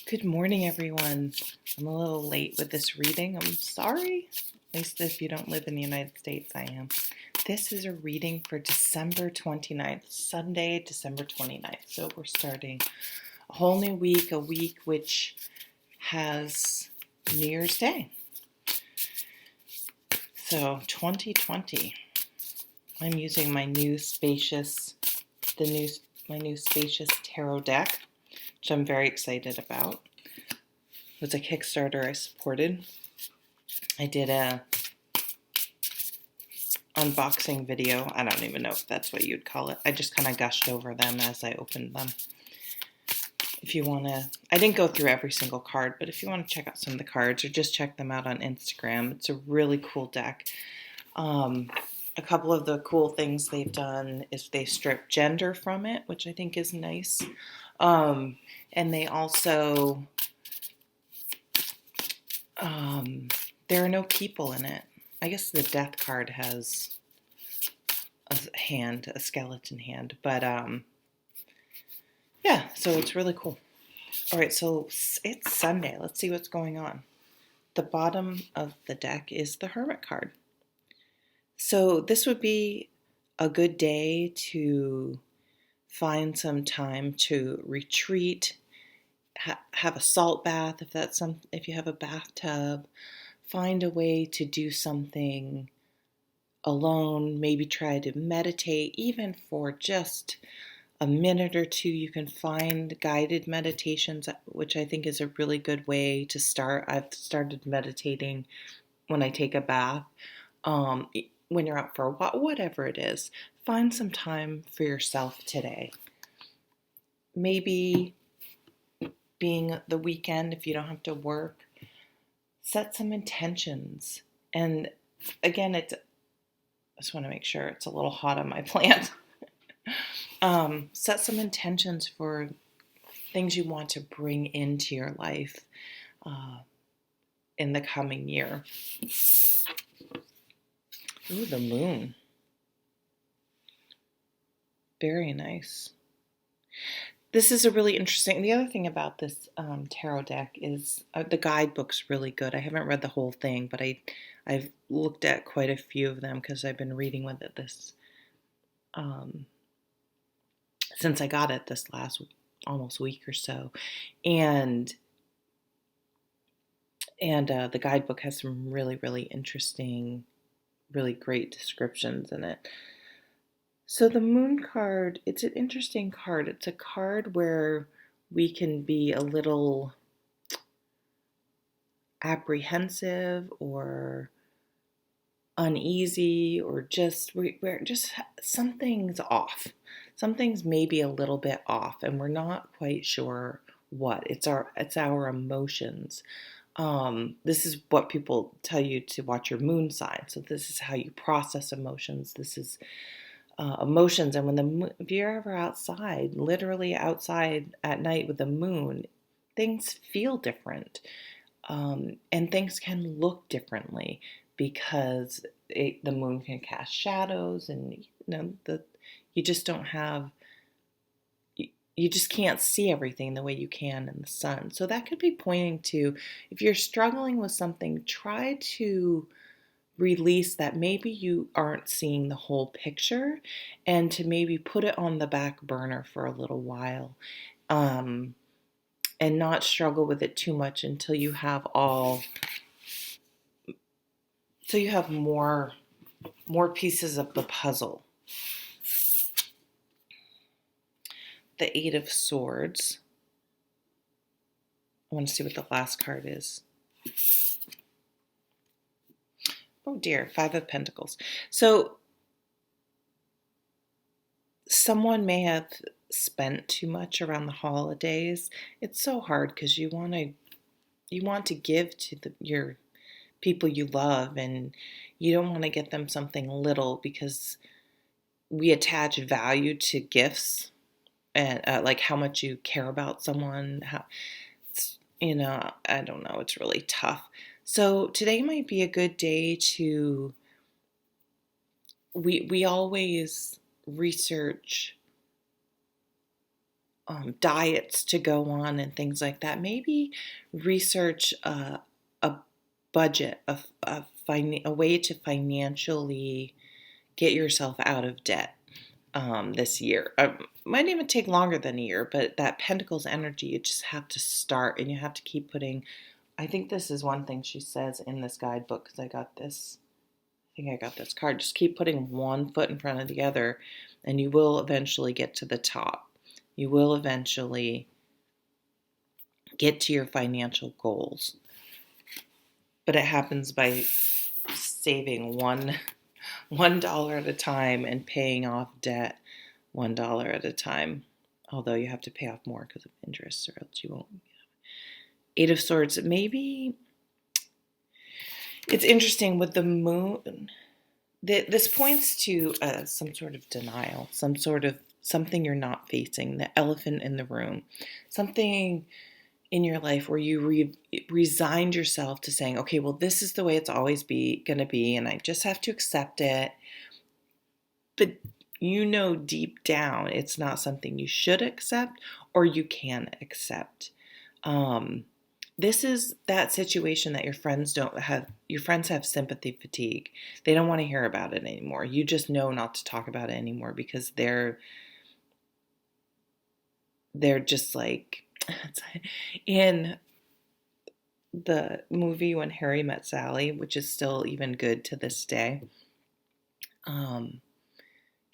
Good morning, everyone. I'm a little late with this reading. I'm sorry. At least if you don't live in the United States, I am. This is a reading for December 29th, Sunday, December 29th. So we're starting a whole new week, a week which has New Year's Day. So 2020. I'm using my new Spacious, my new Spacious tarot deck, which I'm very excited about. It was a Kickstarter I supported. I did a unboxing video. I don't even know if that's what you'd call it. I just kind of gushed over them as I opened them. If you want to, I didn't go through every single card, but if you want to check out some of the cards or just check them out on Instagram, it's a really cool deck. A couple of the cool things they've done is they strip gender from it, which I think is nice. And they also, there are no people in it. I guess the death card has a skeleton hand, but yeah, so it's really cool. All right, so it's Sunday. Let's see what's going on. The bottom of the deck is the Hermit card. So this would be a good day to find some time to retreat, have a salt bath if you have a bathtub. Find a way to do something alone, maybe try to meditate, even for just a minute or two. You can find guided meditations, which I think is a really good way to start. I've started meditating when I take a bath. When you're out for a walk, whatever it is, find some time for yourself today. Maybe being the weekend, if you don't have to work, set some intentions. And again, I just want to make sure it's a little hot on my plant. Set some intentions for things you want to bring into your life in the coming year. Ooh, the moon. Very nice. This is a really interesting. The other thing about this tarot deck is the guidebook's really good. I haven't read the whole thing, but I've looked at quite a few of them because I've been reading with it this since I got it this last almost week or so, and the guidebook has some really interesting, really great descriptions in it. So the moon card, it's an interesting card. It's a card where we can be a little apprehensive or uneasy, or we're just something's off. Something's maybe a little bit off, and we're not quite sure what. It's our emotions. This is what people tell you to watch your moon sign. So this is how you process emotions. This is emotions. And if you're ever outside, literally outside at night with the moon, things feel different, and things can look differently because the moon can cast shadows, and you just don't have. You just can't see everything the way you can in the sun. So that could be pointing to, if you're struggling with something, try to release that maybe you aren't seeing the whole picture, and to maybe put it on the back burner for a little while, and not struggle with it too much until you have more pieces of the puzzle. The Eight of Swords. I want to see what the last card is. Oh dear, Five of Pentacles. So someone may have spent too much around the holidays. It's so hard because you want to give to your people you love, and you don't want to get them something little, because we attach value to gifts, and like how much you care about someone. I don't know. It's really tough. So today might be a good day to. We always research diets to go on and things like that. Maybe research a budget, a way to financially get yourself out of debt this year. Might even take longer than a year, but that Pentacles energy, you just have to start and you have to keep putting. I think this is one thing she says in this guidebook because I think I got this card. Just keep putting one foot in front of the other, and you will eventually get to the top. You will eventually get to your financial goals. But it happens by saving $1 at a time and paying off debt $1 at a time. Although you have to pay off more because of interest, or else you won't. Eight of Swords. Maybe it's interesting with the moon. This points to some sort of denial, something you're not facing, the elephant in the room, something in your life where you resigned yourself to saying, okay, well, this is the way it's always going to be, and I just have to accept it. But deep down, it's not something you should accept or you can accept. This is that situation that your friends don't have. Your friends have sympathy fatigue. They don't want to hear about it anymore. You just know not to talk about it anymore because they're just like, in the movie When Harry Met Sally, which is still even good to this day.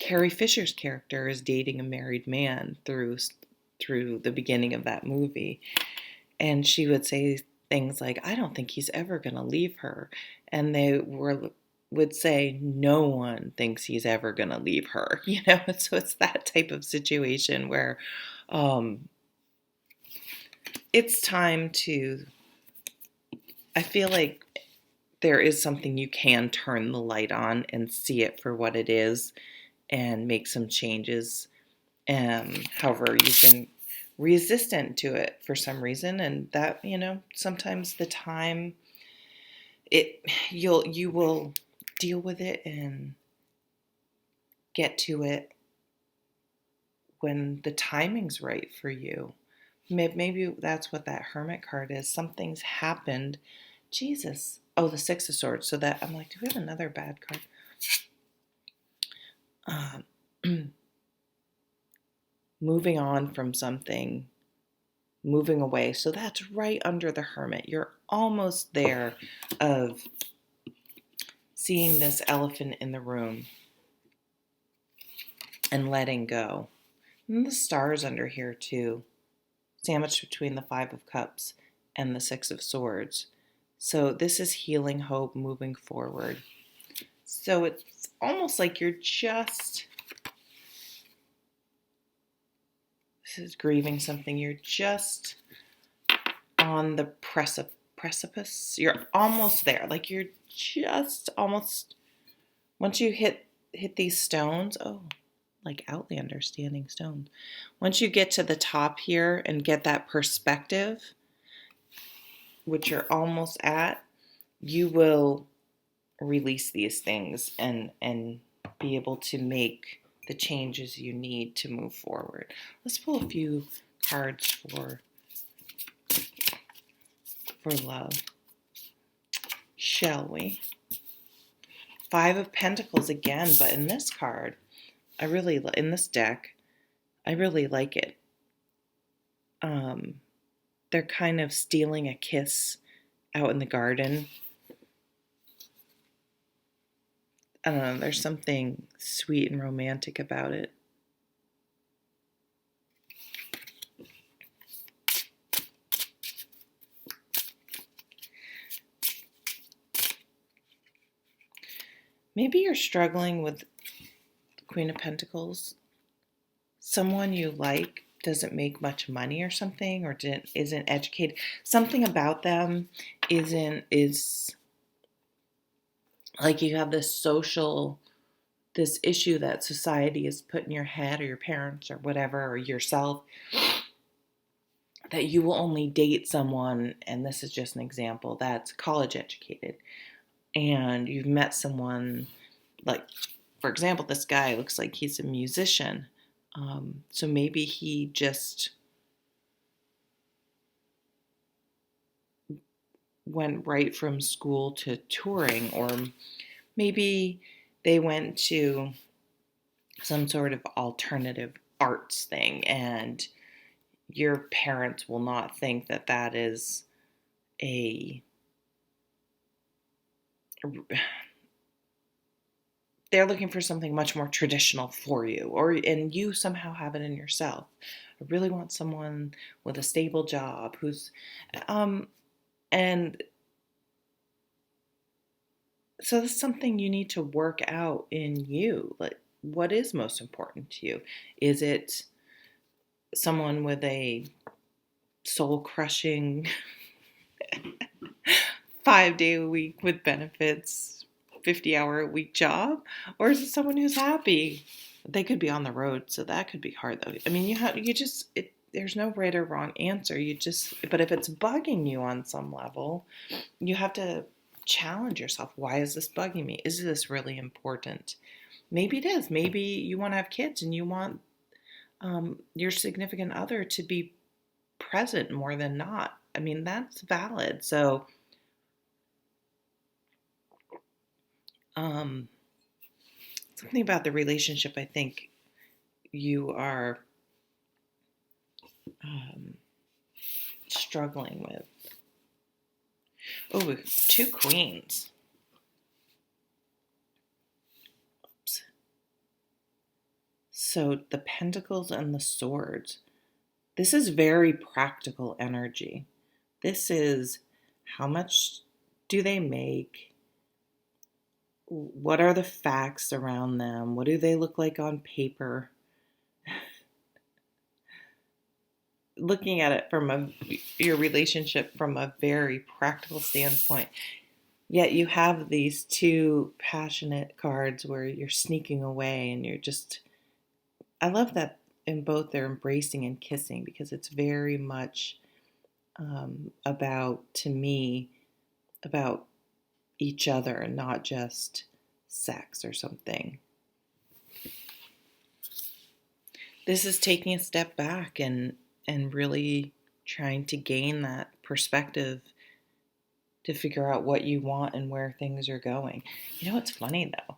Carrie Fisher's character is dating a married man through the beginning of that movie. And she would say things like, I don't think he's ever going to leave her. And they would say, no one thinks he's ever going to leave her. So it's that type of situation where it's time to, I feel like there is something you can turn the light on and see it for what it is and make some changes. However, you've been resistant to it for some reason, and that, sometimes the time you will deal with it and get to it when the timing's right for you. Maybe that's what that Hermit card is. Something's happened. Jesus. Oh, the Six of Swords. So that I'm like, do we have another bad card? Moving on from something, moving away. So that's right under the Hermit. You're almost there of seeing this elephant in the room and letting go. And the Star's under here too, sandwiched between the Five of Cups and the Six of Swords. So this is healing, hope, moving forward. So it's almost like you're just, this is grieving something, you're just on the precipice. You're almost there. Like you're just almost, once you hit these stones, like Outlander standing stones. Once you get to the top here and get that perspective, which you're almost at, you will release these things and be able to make the changes you need to move forward. Let's pull a few cards for love, shall we? Five of Pentacles again, but in this card, in this deck, I really like it. They're kind of stealing a kiss out in the garden. I don't know, there's something sweet and romantic about it. Maybe you're struggling with the Queen of Pentacles. Someone you like doesn't make much money or something, or isn't educated. Something about them is like you have this issue that society has put in your head, or your parents or whatever, or yourself, that you will only date someone, and this is just an example, that's college educated. And you've met someone, like, for example, this guy looks like he's a musician, So maybe he just went right from school to touring, or maybe they went to some sort of alternative arts thing, and your parents will not think that that is a they're looking for something much more traditional for you, or and you somehow have it in yourself. I really want someone with a stable job who's um and so that's something you need to work out in you. Like, what is most important to you? Is it someone with a soul crushing 5 day a week with benefits, 50-hour a week job? Or is it someone who's happy? They could be on the road, so that could be hard though. I mean, there's no right or wrong answer. But if it's bugging you on some level, you have to challenge yourself. Why is this bugging me? Is this really important? Maybe it is. Maybe you want to have kids and you want your significant other to be present more than not. I mean, that's valid. So, um, something about the relationship I think you are um, struggling with. Oh, two queens. Oops. So the pentacles and the swords. This is very practical energy. This is how much do they make? What are the facts around them? What do they look like on paper? Looking at it from your relationship from a very practical standpoint. Yet you have these two passionate cards where you're sneaking away and you're just, I love that in both they're embracing and kissing, because it's very much about, to me, about each other and not just sex or something. This is taking a step back and really trying to gain that perspective to figure out what you want and where things are going. You know what's funny though?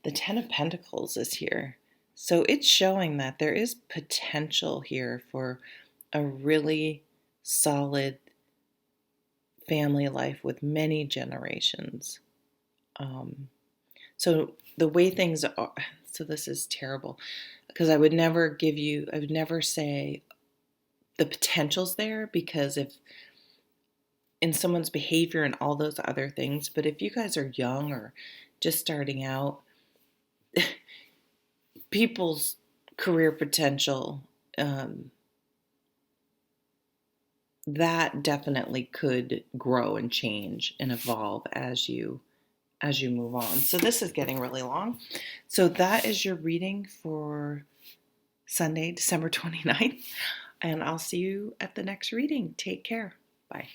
The Ten of Pentacles is here. So it's showing that there is potential here for a really solid family life with many generations. So the way things are, so this is terrible because I would never say the potential's there, because if in someone's behavior and all those other things, but if you guys are young or just starting out, people's career potential, that definitely could grow and change and evolve as you move on. So this is getting really long. So that is your reading for Sunday, December 29th. And I'll see you at the next reading. Take care. Bye.